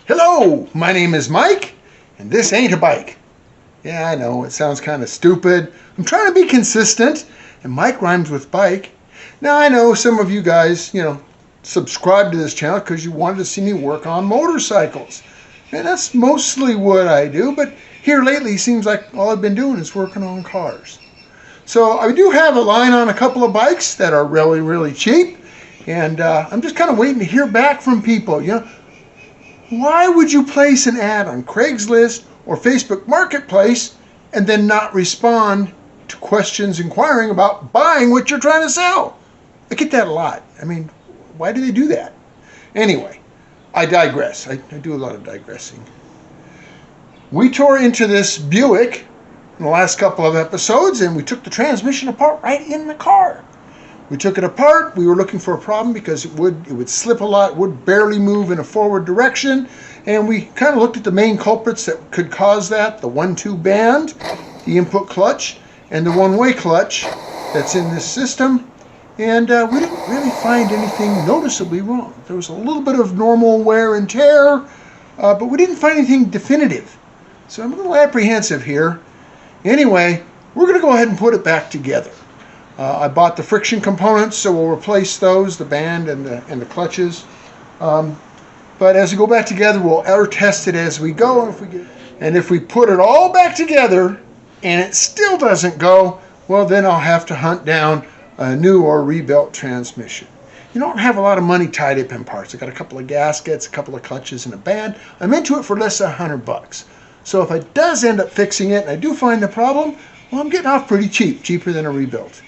Hello, my name is Mike, and this ain't a bike. Yeah, I know, it sounds kind of stupid. I'm trying to be consistent, and Mike rhymes with bike. Now, I know some of you guys, subscribe to this channel because you wanted to see me work on motorcycles. And that's mostly what I do, but here lately, it seems like all I've been doing is working on cars. So I do have a line on a couple of bikes that are really, really cheap, and I'm just kind of waiting to hear back from people. Why would you place an ad on Craigslist or Facebook Marketplace and then not respond to questions inquiring about buying what you're trying to sell? I get that a lot. I mean, why do they do that? Anyway, I digress. I do a lot of digressing. We tore into this Buick in the last couple of episodes, and we took the transmission apart right in the car. We took it apart. We were looking for a problem because it would slip a lot, would barely move in a forward direction, and we kind of looked at the main culprits that could cause that: the 1-2 band, the input clutch, and the one-way clutch that's in this system. And we didn't really find anything noticeably wrong. There was a little bit of normal wear and tear, but we didn't find anything definitive. So I'm a little apprehensive here. Anyway, we're going to go ahead and put it back together. I bought the friction components, so we'll replace those, the band and the clutches. But as we go back together, we'll air test it as we go. And if we put it all back together and it still doesn't go, well, then I'll have to hunt down a new or rebuilt transmission. You don't have a lot of money tied up in parts. I got a couple of gaskets, a couple of clutches, and a band. I'm into it for less than $100. So if I does end up fixing it and I do find the problem, well, I'm getting off pretty cheap, cheaper than a rebuilt.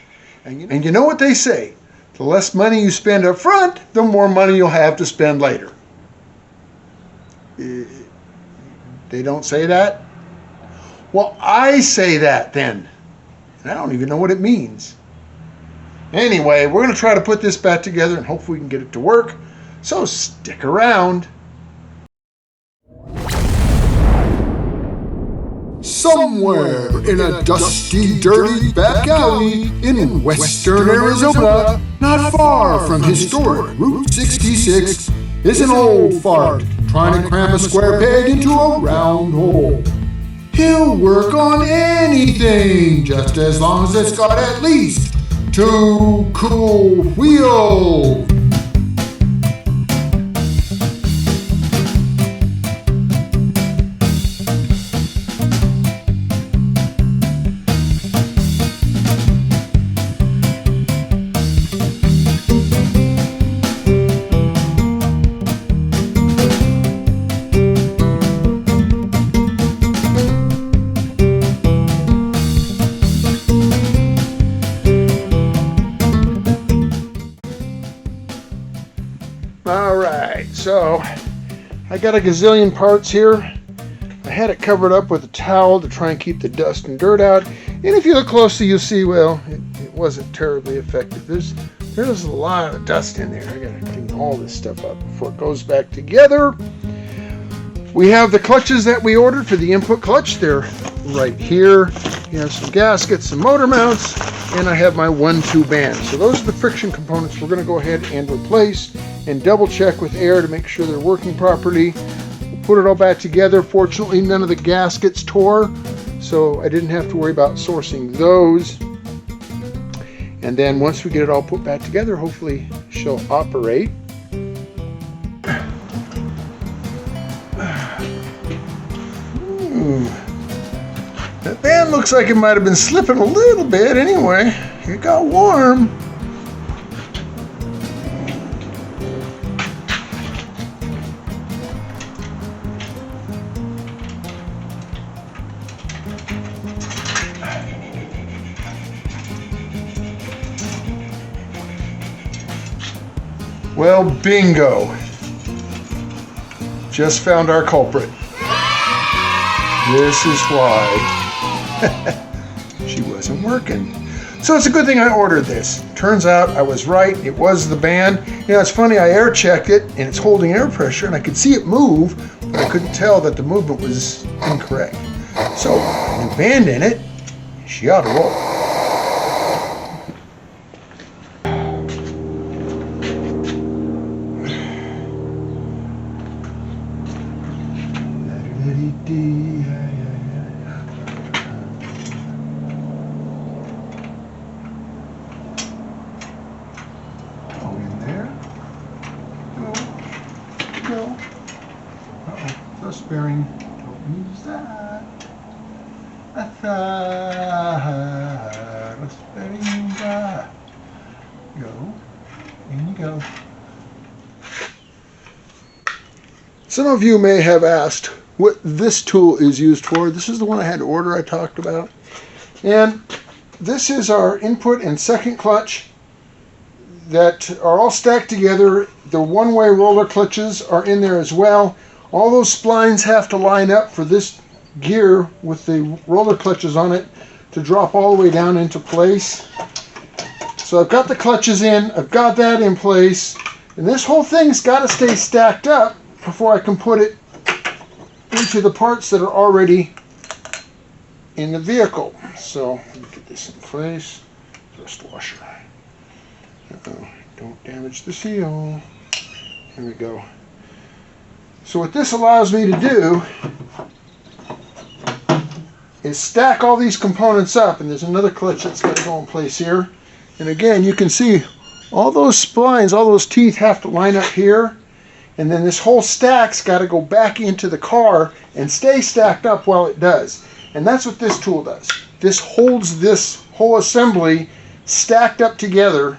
And you know what they say, the less money you spend up front, the more money you'll have to spend later. They don't say that? Well, I say that then. And I don't even know what it means. Anyway, we're going to try to put this back together and hopefully we can get it to work. So stick around. Somewhere in a dusty, dirty back alley in western Arizona, not far from historic Route 66, is an old fart trying to cram a square peg into a round hole. He'll work on anything, just as long as it's got at least 2 cool wheels. Alright, so I got a gazillion parts here. I had it covered up with a towel to try and keep the dust and dirt out. And if you look closely, you'll see, well, it wasn't terribly effective. There's a lot of dust in there. I gotta clean all this stuff up before it goes back together. We have the clutches that we ordered for the input clutch. They're right here. You have some gaskets, some motor mounts, and I have my 1-2 band. So those are the friction components we're going to go ahead and replace and double check with air to make sure they're working properly. We'll put it all back together. Fortunately, none of the gaskets tore, so I didn't have to worry about sourcing those. And then once we get it all put back together, hopefully she'll operate. That band looks like it might have been slipping a little bit anyway. It got warm. Well, bingo. Just found our culprit. This is why. She wasn't working. So it's a good thing I ordered this. Turns out I was right. It was the band. It's funny, I air checked it and it's holding air pressure and I could see it move, but I couldn't tell that the movement was incorrect. So, new band in it, she ought to roll. Go in there. Go. Uh-oh. Thrust bearing. Don't use that. Thrust bearing. Go. In you go. Some of you may have asked what this tool is used for. This is the one I had to order, I talked about. And this is our input and second clutch that are all stacked together. The one-way roller clutches are in there as well. All those splines have to line up for this gear with the roller clutches on it to drop all the way down into place. So I've got the clutches in, I've got that in place, and this whole thing's got to stay stacked up before I can put it into the parts that are already in the vehicle. So let me get this in place. Thrust washer. Uh-oh, don't damage the seal. Here we go. So what this allows me to do is stack all these components up, and there's another clutch that's got to go in place here. And again, you can see all those splines, all those teeth have to line up here. And then this whole stack's got to go back into the car and stay stacked up while it does. And that's what this tool does. This holds this whole assembly stacked up together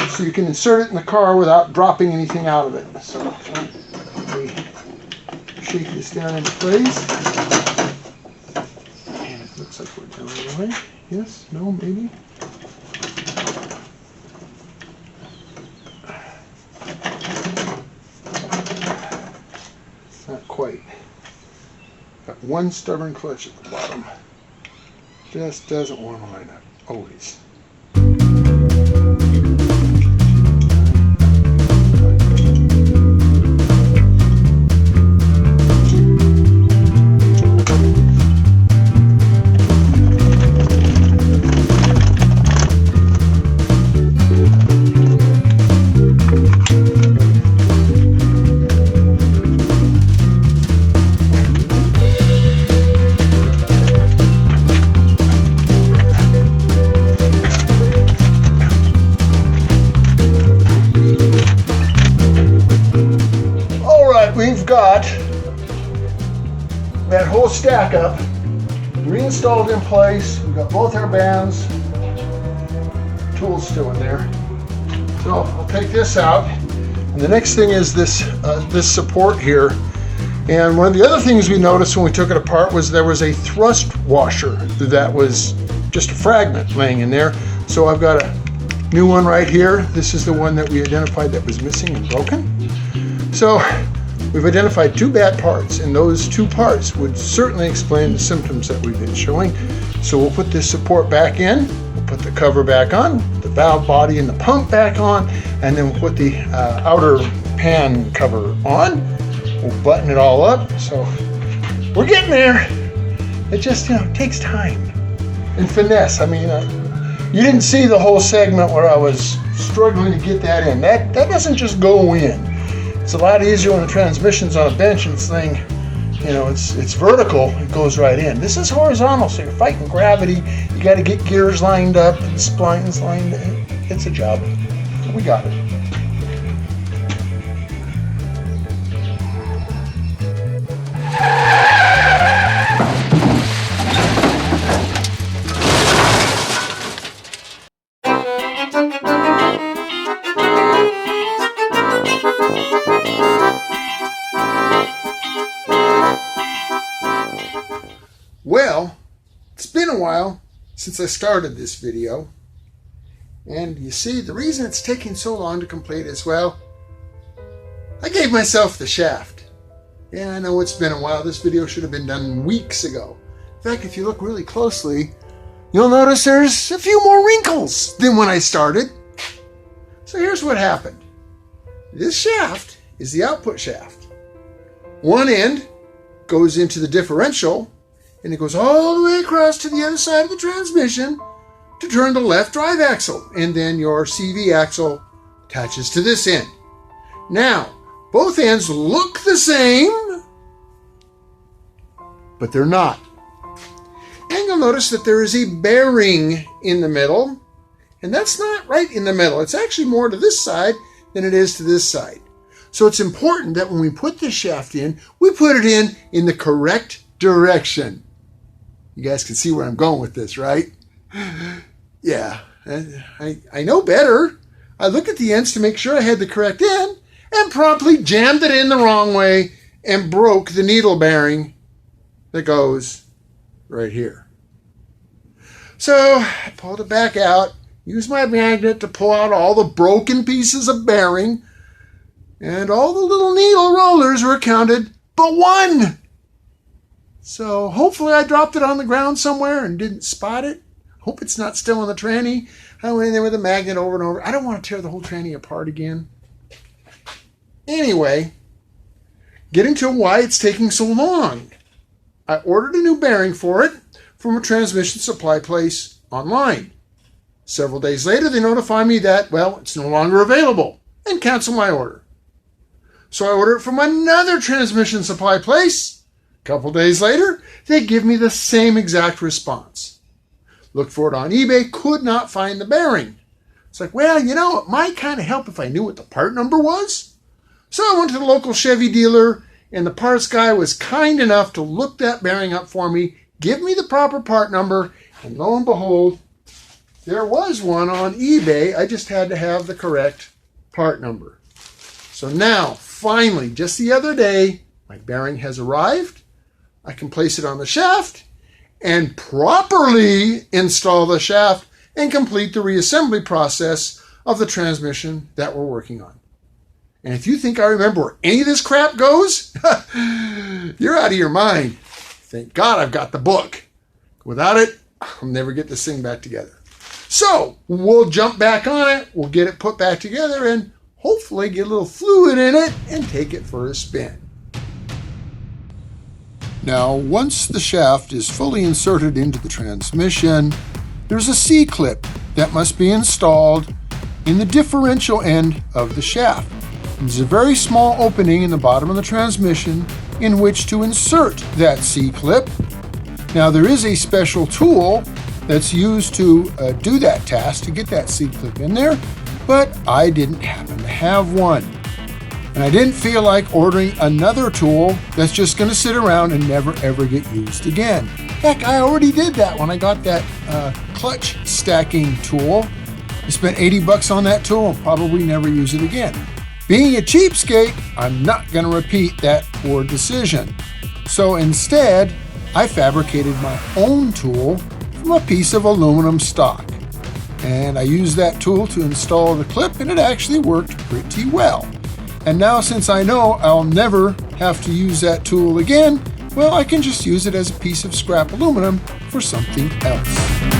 so you can insert it in the car without dropping anything out of it. So let me shake this down into place. And it looks like we're down the way. Yes? No? Maybe? Not quite. Got one stubborn clutch at the bottom. Just doesn't want to line up. Always. We've got that whole stack up reinstalled in place. We've got both our bands, tools still in there. So I'll take this out, and the next thing is this this support here. And one of the other things we noticed when we took it apart was there was a thrust washer that was just a fragment laying in there. So I've got a new one right here. This is the one that we identified that was missing and broken. So we've identified two bad parts, and those two parts would certainly explain the symptoms that we've been showing. So we'll put this support back in, we'll put the cover back on, the valve body and the pump back on, and then we'll put the outer pan cover on. We'll button it all up. So we're getting there. It just, takes time and finesse. I mean, you didn't see the whole segment where I was struggling to get that in. That doesn't just go in. It's a lot easier when the transmission's on a bench and this thing, it's vertical, it goes right in. This is horizontal, so you're fighting gravity. You got to get gears lined up and splines lined up. It's a job. We got it. Well, it's been a while since I started this video, and you see the reason it's taking so long to complete is, well, I gave myself the shaft. Yeah, I know it's been a while. This video should have been done weeks ago. In fact, if you look really closely, you'll notice there's a few more wrinkles than when I started. So here's what happened. This shaft is the output shaft. One end goes into the differential, and it goes all the way across to the other side of the transmission to turn the left drive axle. And then your CV axle attaches to this end. Now, both ends look the same, but they're not. And you'll notice that there is a bearing in the middle, and that's not right in the middle. It's actually more to this side than it is to this side. So it's important that when we put this shaft in, we put it in the correct direction. You guys can see where I'm going with this, right? Yeah, I know better. I looked at the ends to make sure I had the correct end and promptly jammed it in the wrong way and broke the needle bearing that goes right here. So I pulled it back out, used my magnet to pull out all the broken pieces of bearing, and all the little needle rollers were counted but one. So hopefully I dropped it on the ground somewhere and didn't spot it. Hope it's not still in the tranny. I went in there with a magnet over and over. I don't want to tear the whole tranny apart again. Anyway, getting to why it's taking so long. I ordered a new bearing for it from a transmission supply place online. Several days later, they notify me that, well, it's no longer available and cancel my order. So I order it from another transmission supply place. A couple days later, they give me the same exact response. Looked for it on eBay, could not find the bearing. It's like, well, it might kind of help if I knew what the part number was. So I went to the local Chevy dealer, and the parts guy was kind enough to look that bearing up for me, give me the proper part number, and lo and behold, there was one on eBay. I just had to have the correct part number. So now, finally, just the other day, my bearing has arrived. I can place it on the shaft and properly install the shaft and complete the reassembly process of the transmission that we're working on. And if you think I remember where any of this crap goes, you're out of your mind. Thank God I've got the book. Without it, I'll never get this thing back together. So we'll jump back on it, we'll get it put back together, and hopefully get a little fluid in it and take it for a spin. Now, once the shaft is fully inserted into the transmission, there's a C-clip that must be installed in the differential end of the shaft. There's a very small opening in the bottom of the transmission in which to insert that C-clip. Now, there is a special tool that's used to do that task, to get that C-clip in there, but I didn't happen to have one. And I didn't feel like ordering another tool that's just going to sit around and never ever get used again. Heck, I already did that when I got that clutch stacking tool. I spent $80 on that tool and probably never use it again. Being a cheapskate, I'm not going to repeat that poor decision. So instead, I fabricated my own tool from a piece of aluminum stock. And I used that tool to install the clip, and it actually worked pretty well. And now, since I know I'll never have to use that tool again, well, I can just use it as a piece of scrap aluminum for something else.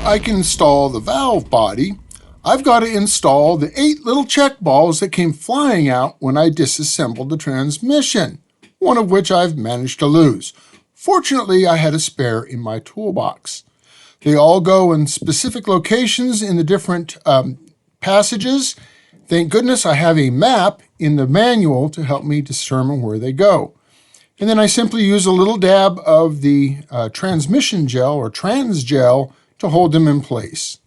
I can install the valve body, I've got to install the 8 little check balls that came flying out when I disassembled the transmission, one of which I've managed to lose. Fortunately, I had a spare in my toolbox. They all go in specific locations in the different passages. Thank goodness I have a map in the manual to help me determine where they go. And then I simply use a little dab of the transmission gel or trans gel to hold them in place.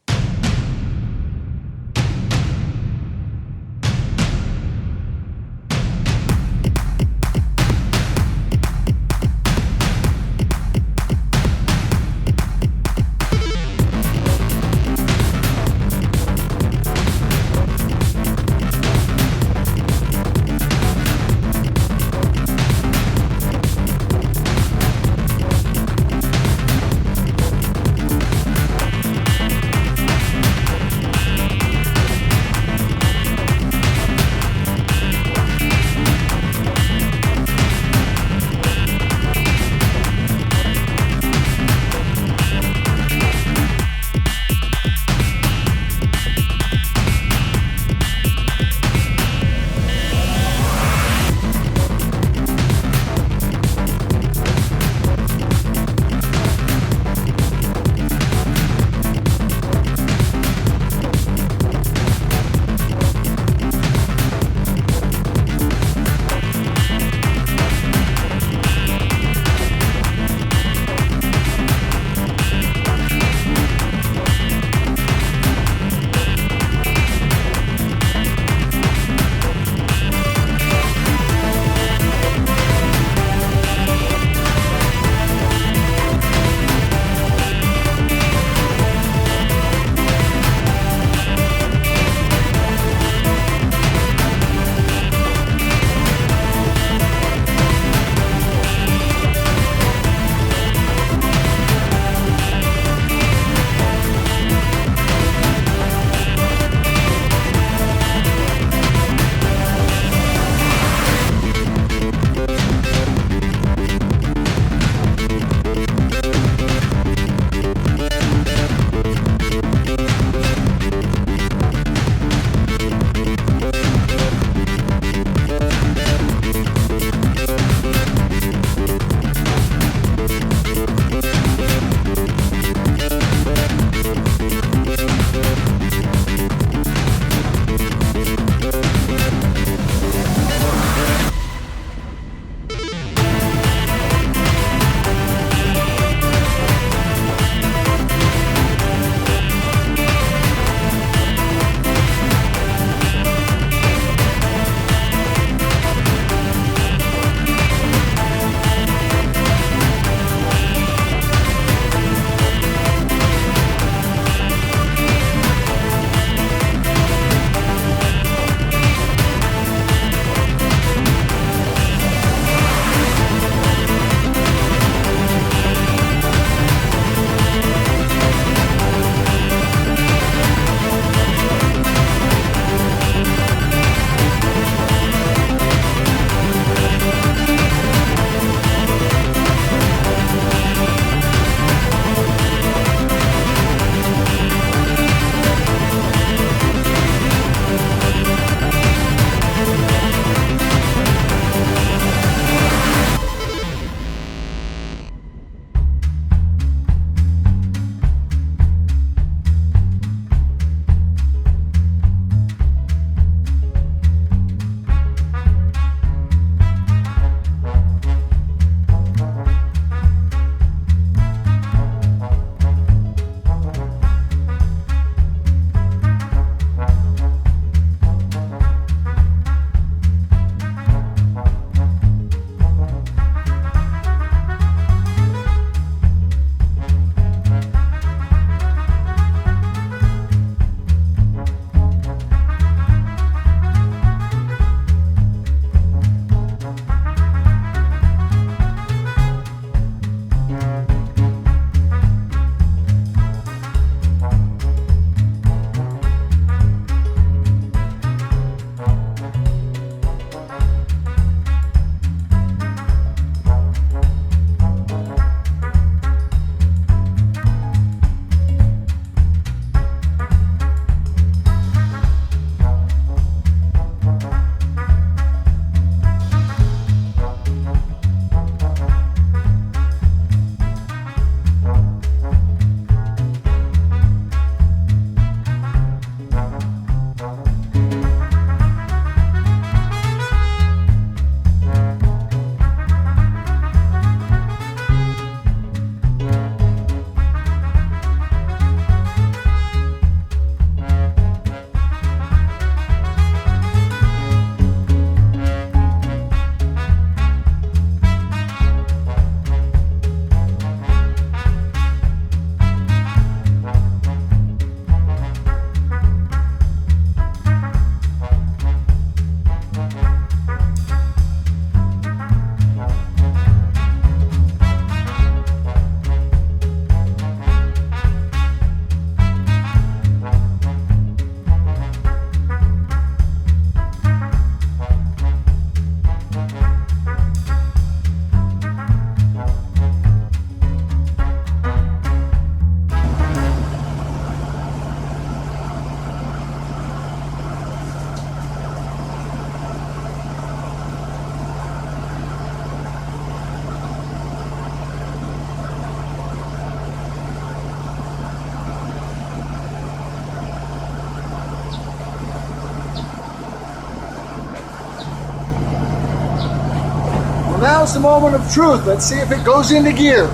Well, now's the moment of truth. Let's see if it goes into gear.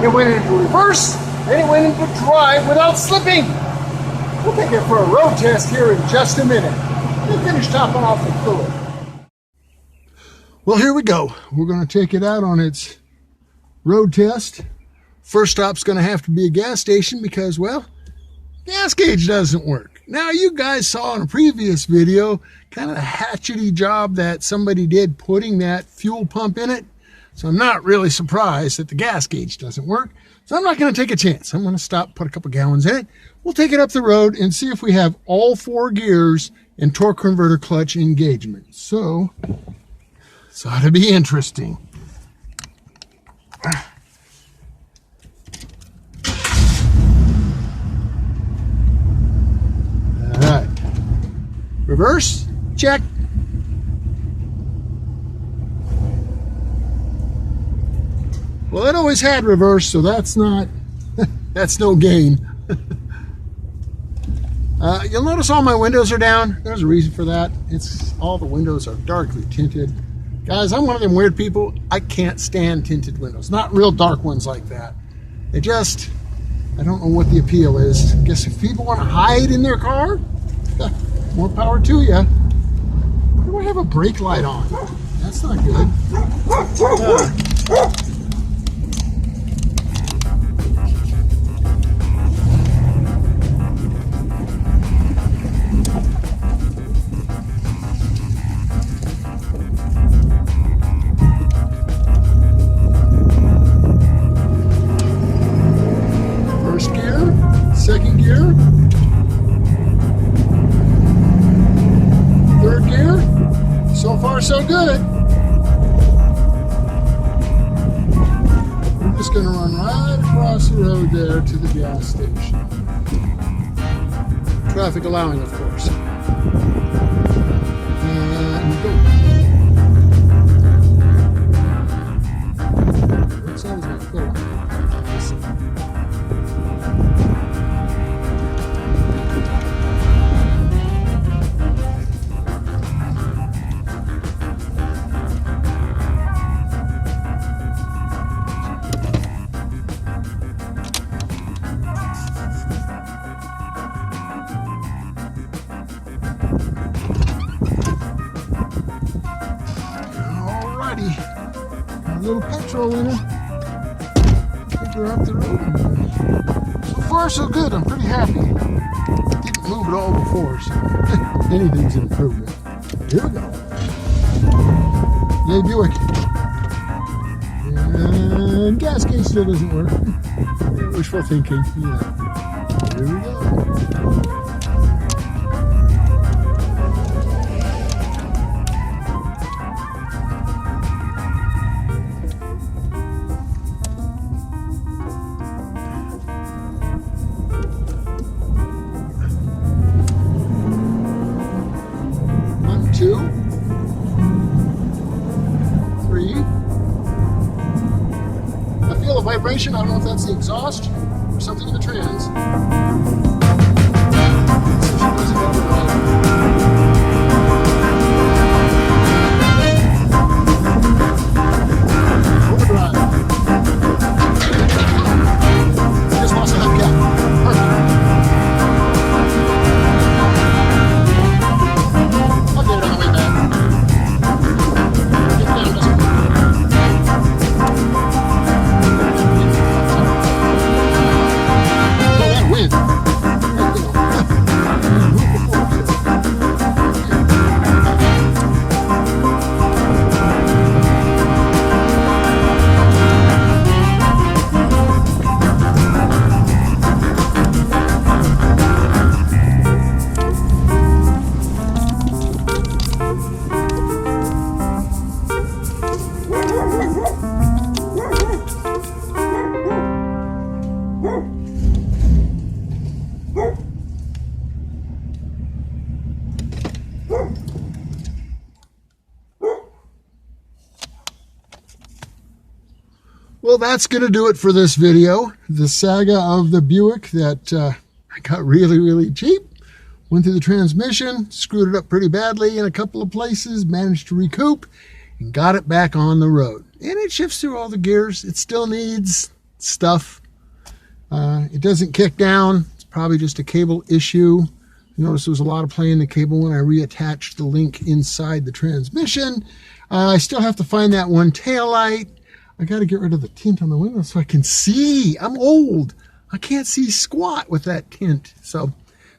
It went into reverse, and it went into drive without slipping. We'll take it for a road test here in just a minute. We'll finish topping off the fluid. Well, here we go. We're going to take it out on its road test. First stop's going to have to be a gas station because, well, gas gauge doesn't work. Now, you guys saw in a previous video kind of a hatchety job that somebody did putting that fuel pump in it. So I'm not really surprised that the gas gauge doesn't work. So I'm not going to take a chance. I'm going to stop, put a couple gallons in it. We'll take it up the road and see if we have all 4 gears and torque converter clutch engagement. So this ought to be interesting. All right. Reverse, check. Well, it always had reverse, so that's not, that's no gain. You'll notice all my windows are down. There's a reason for that. It's all the windows are darkly tinted. Guys, I'm one of them weird people. I can't stand tinted windows. Not real dark ones like that. They just, I don't know what the appeal is. I guess if people want to hide in their car, more power to you. Why do I have a brake light on? That's not good. Second gear, third gear, so far so good. We're just going to run right across the road there to the gas station. Traffic allowing, of course. And go. That sounds like cool. Got a little petrol in it. Take her up the road. So far, so good. I'm pretty happy. Didn't move at all before, so anything's an improvement. Here we go. Yay, Buick. And gas gauge still doesn't work. Wishful thinking. Yeah. Here we go. Two, three. I feel a vibration. I don't know if that's the exhaust or something in the trans. Overdrive. I just lost a hubcap. Perfect. Win. Well, that's going to do it for this video. The saga of the Buick that I got really, really cheap. Went through the transmission, screwed it up pretty badly in a couple of places, managed to recoup, and got it back on the road. And it shifts through all the gears. It still needs stuff. It doesn't kick down. It's probably just a cable issue. Notice there was a lot of play in the cable when I reattached the link inside the transmission. I still have to find that one taillight. I got to get rid of the tint on the window so I can see. I'm old. I can't see squat with that tint. So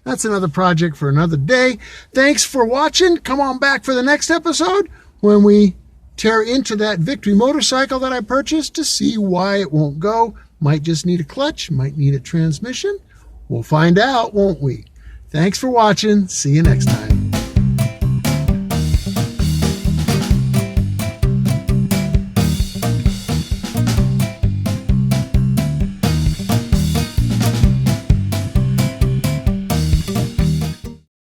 that's another project for another day. Thanks for watching. Come on back for the next episode when we tear into that Victory motorcycle that I purchased to see why it won't go. Might just need a clutch, might need a transmission. We'll find out, won't we? Thanks for watching. See you next time.